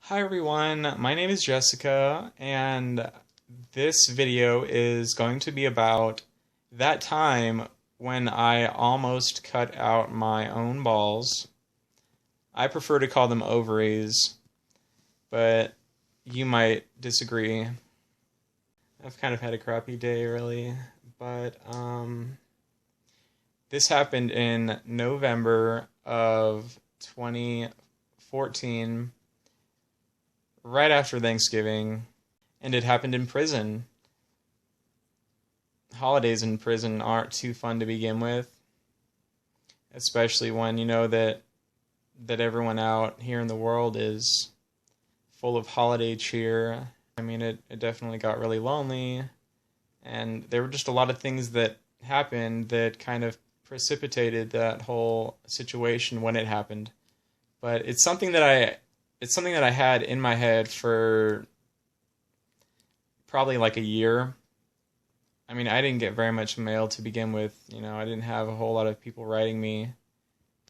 Hi everyone, my name is Jessica, and this video is going to be about that time when I almost cut out my own balls. I prefer to call them ovaries, but you might disagree. I've kind of had a crappy day, really, but this happened in November of 2014, right after Thanksgiving, and it happened in prison. Holidays in prison aren't too fun to begin with, especially when you know that everyone out here in the world is full of holiday cheer. I mean, it definitely got really lonely, and there were just a lot of things that happened that kind of precipitated that whole situation when it happened. But it's something that I had in my head for probably like a year. I mean, I didn't get very much mail to begin with. I didn't have a whole lot of people writing me,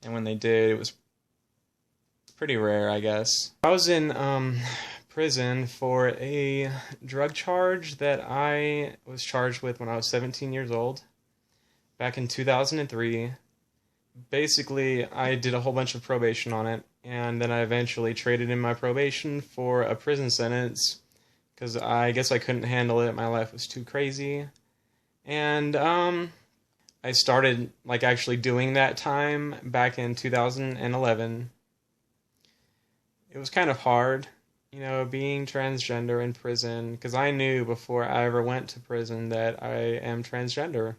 and when they did, it was pretty rare, I guess. I was in prison for a drug charge that I was charged with when I was 17 years old, back in 2003. Basically, I did a whole bunch of probation on it, and then I eventually traded in my probation for a prison sentence because I guess I couldn't handle it. My life was too crazy. And I started like actually doing that time back in 2011. It was kind of hard, being transgender in prison, because I knew before I ever went to prison that I am transgender.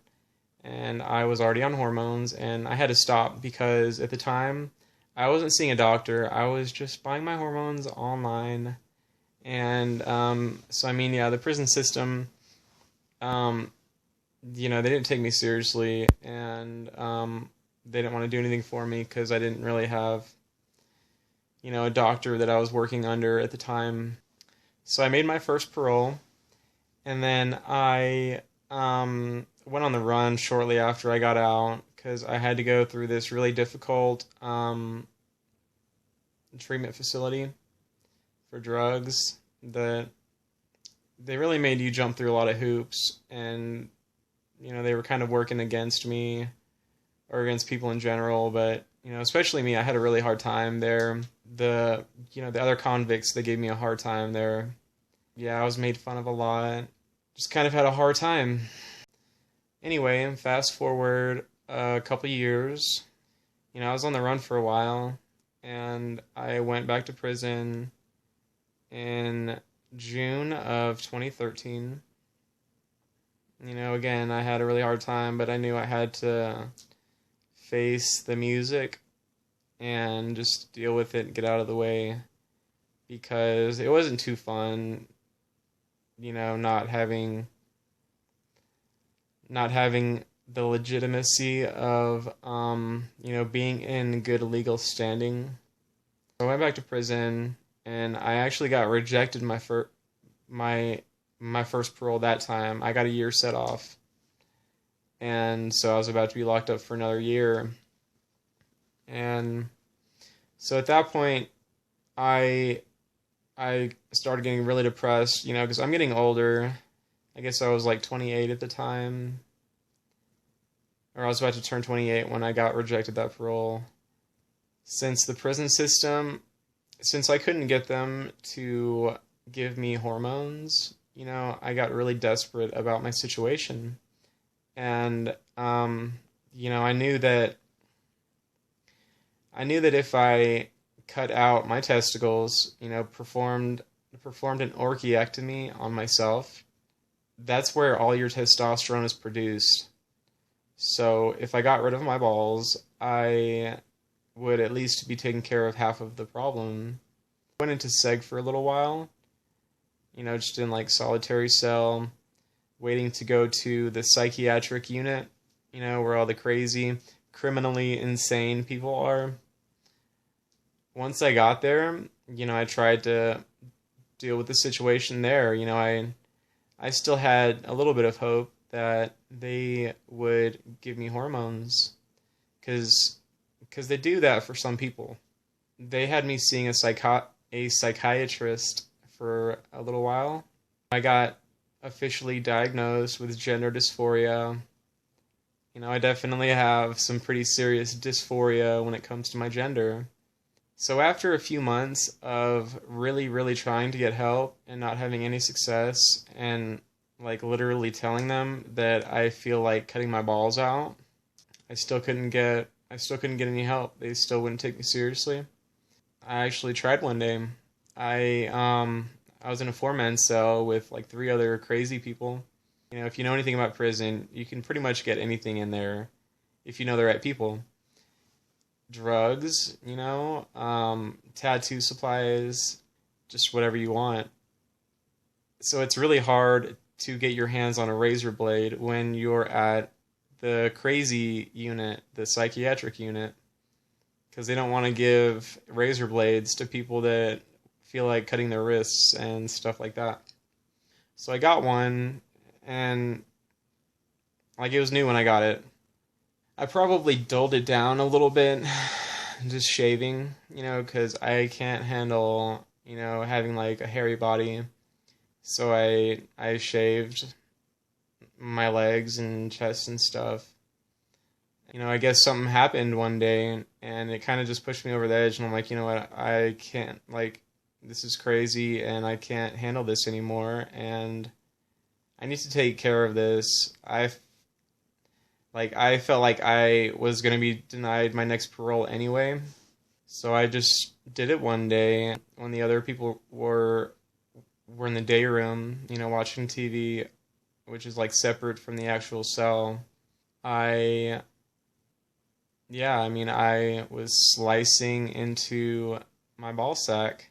And I was already on hormones, and I had to stop because at the time I wasn't seeing a doctor. I was just buying my hormones online. And so I mean, yeah, the prison system, they didn't take me seriously, and they didn't want to do anything for me because I didn't really have, a doctor that I was working under at the time. So I made my first parole, and then I went on the run shortly after I got out because I had to go through this really difficult treatment facility for drugs that they really made you jump through a lot of hoops, and they were kind of working against me or against people in general, but especially me. I had a really hard time there. The other convicts, they gave me a hard time there. Yeah, I was made fun of a lot. Just kind of had a hard time. Anyway, fast forward a couple years. I was on the run for a while, and I went back to prison in June of 2013. Again, I had a really hard time, but I knew I had to face the music and just deal with it and get out of the way because it wasn't too fun, not having the legitimacy of being in good legal standing. I went back to prison, and I actually got rejected my first parole that time. I got a year set off, and so I was about to be locked up for another year. And so at that point, I started getting really depressed, because I'm getting older. I guess I was like 28 at the time, or I was about to turn 28 when I got rejected that parole. Since the prison system, since I couldn't get them to give me hormones, I got really desperate about my situation. And, I knew that if I cut out my testicles, performed an orchiectomy on myself, that's where all your testosterone is produced. So if I got rid of my balls, I would at least be taking care of half of the problem. I went into seg for a little while, just in like solitary cell, waiting to go to the psychiatric unit, where all the crazy, criminally insane people are. Once I got there, I tried to deal with the situation there. I still had a little bit of hope that they would give me hormones, because they do that for some people. They had me seeing a psychiatrist for a little while. I got officially diagnosed with gender dysphoria. I definitely have some pretty serious dysphoria when it comes to my gender. So after a few months of really, really trying to get help and not having any success, and like literally telling them that I feel like cutting my balls out, I still couldn't get any help. They still wouldn't take me seriously. I actually tried one day. I was in a 4-man cell with like 3 other crazy people. If you know anything about prison, you can pretty much get anything in there if you know the right people. Drugs, tattoo supplies, just whatever you want. So it's really hard to get your hands on a razor blade when you're at the crazy unit, the psychiatric unit, because they don't want to give razor blades to people that feel like cutting their wrists and stuff like that. So I got one, and like it was new when I got it. I probably dulled it down a little bit, just shaving, because I can't handle, having like a hairy body. So I shaved my legs and chest and stuff. I guess something happened one day, and it kind of just pushed me over the edge, and I'm like, you know what, I can't, like, this is crazy, and I can't handle this anymore, and I need to take care of this. I felt like I was going to be denied my next parole anyway, so I just did it one day when the other people were in the day room, watching TV, which is like separate from the actual cell. I was slicing into my ball sack,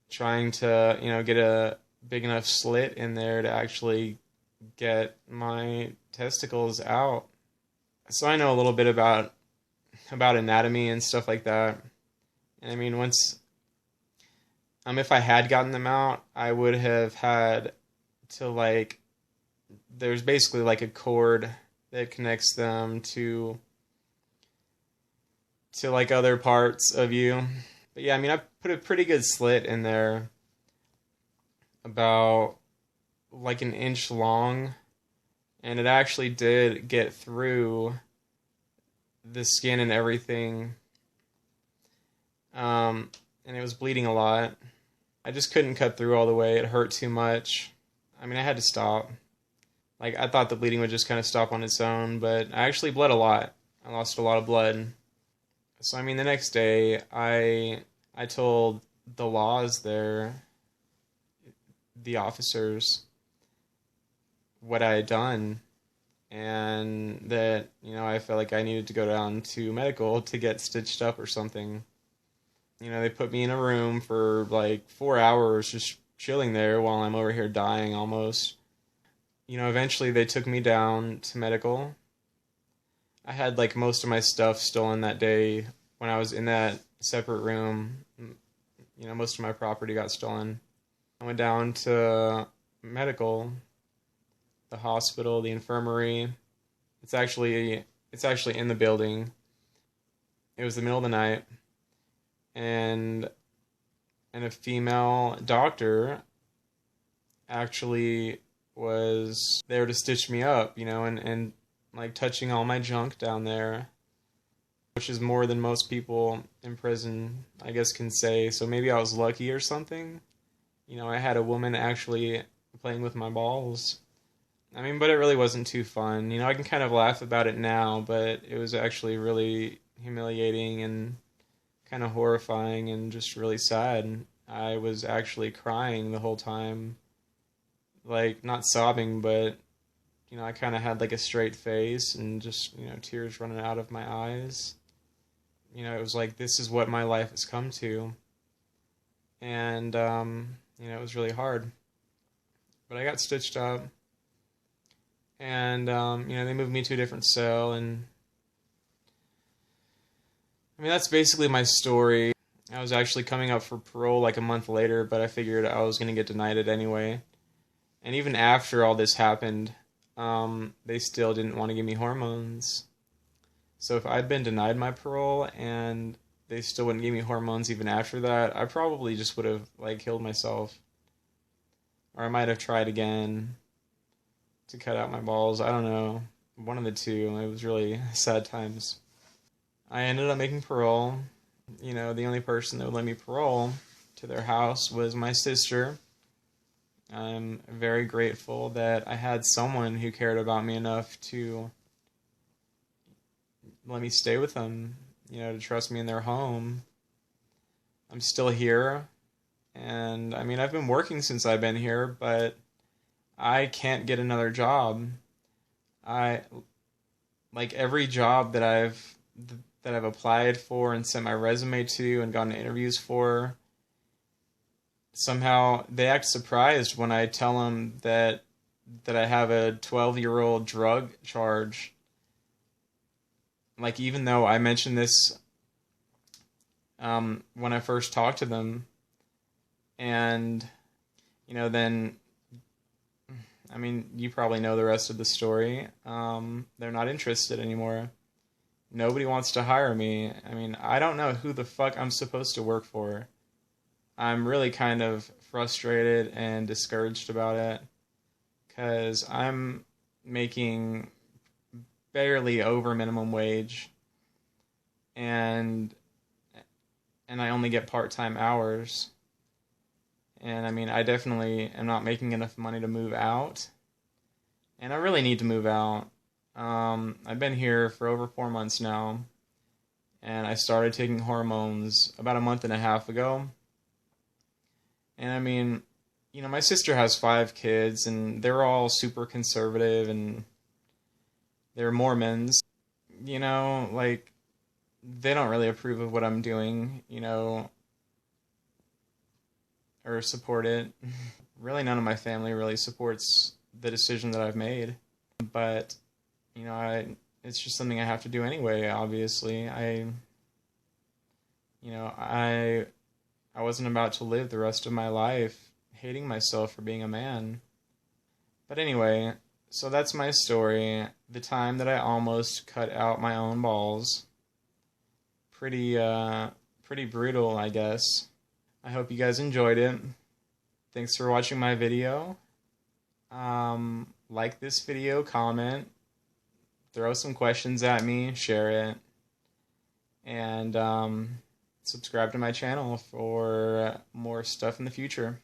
trying to, get a big enough slit in there to actually get my testicles out. So I know a little bit about anatomy and stuff like that. And I mean, once, if I had gotten them out, I would have had to, like, there's basically like a cord that connects them to like other parts of you. But yeah, I put a pretty good slit in there, about like an inch long, and it actually did get through the skin and everything. And it was bleeding a lot. I just couldn't cut through all the way. It hurt too much. I had to stop. Like, I thought the bleeding would just kind of stop on its own, but I actually bled a lot. I lost a lot of blood. So, the next day, I told the laws there, the officers, what I had done, and that, I felt like I needed to go down to medical to get stitched up or something. They put me in a room for like 4 hours just chilling there while I'm over here dying almost. Eventually they took me down to medical. I had like most of my stuff stolen that day when I was in that separate room. Most of my property got stolen. I went down to medical, the hospital, the infirmary. It's actually in the building. It was the middle of the night, and a female doctor actually was there to stitch me up, and like touching all my junk down there, which is more than most people in prison, I guess, can say. So maybe I was lucky or something. I had a woman actually playing with my balls. But it really wasn't too fun. I can kind of laugh about it now, but it was actually really humiliating and kind of horrifying and just really sad. I was actually crying the whole time. Like, not sobbing, but, I kind of had like a straight face and just, tears running out of my eyes. It was like, this is what my life has come to. And, it was really hard. But I got stitched up. And, they moved me to a different cell, and that's basically my story. I was actually coming up for parole like a month later, but I figured I was going to get denied it anyway. And even after all this happened, they still didn't want to give me hormones. So if I'd been denied my parole and they still wouldn't give me hormones even after that, I probably just would have like killed myself. Or I might have tried again to cut out my balls. I don't know. One of the two. It was really sad times. I ended up making parole. You know, the only person that would let me parole to their house was my sister. I'm very grateful that I had someone who cared about me enough to let me stay with them, you know, to trust me in their home. I'm still here, and I mean, I've been working since I've been here, but I can't get another job. I like every job that I've applied for and sent my resume to and gotten interviews for. Somehow they act surprised when I tell them that I have a 12-year-old drug charge. Like even though I mentioned this when I first talked to them, and you know, then I mean, you probably know the rest of the story. They're not interested anymore. Nobody wants to hire me. I mean, I don't know who the fuck I'm supposed to work for. I'm really kind of frustrated and discouraged about it because I'm making barely over minimum wage, and I only get part-time hours. And I mean, I definitely am not making enough money to move out, and I really need to move out. I've been here for over 4 months now, and I started taking hormones about a month and a half ago. And I mean, you know, my sister has 5 kids, and they're all super conservative, and they're Mormons. You know, like, they don't really approve of what I'm doing, you know, or support it. Really, none of my family really supports the decision that I've made. But, you know, it's just something I have to do anyway, obviously. You know, I wasn't about to live the rest of my life hating myself for being a man. But anyway, so that's my story. The time that I almost cut out my own balls. Pretty brutal, I guess. I hope you guys enjoyed it. Thanks for watching my video. Like this video, comment, throw some questions at me, share it, and subscribe to my channel for more stuff in the future.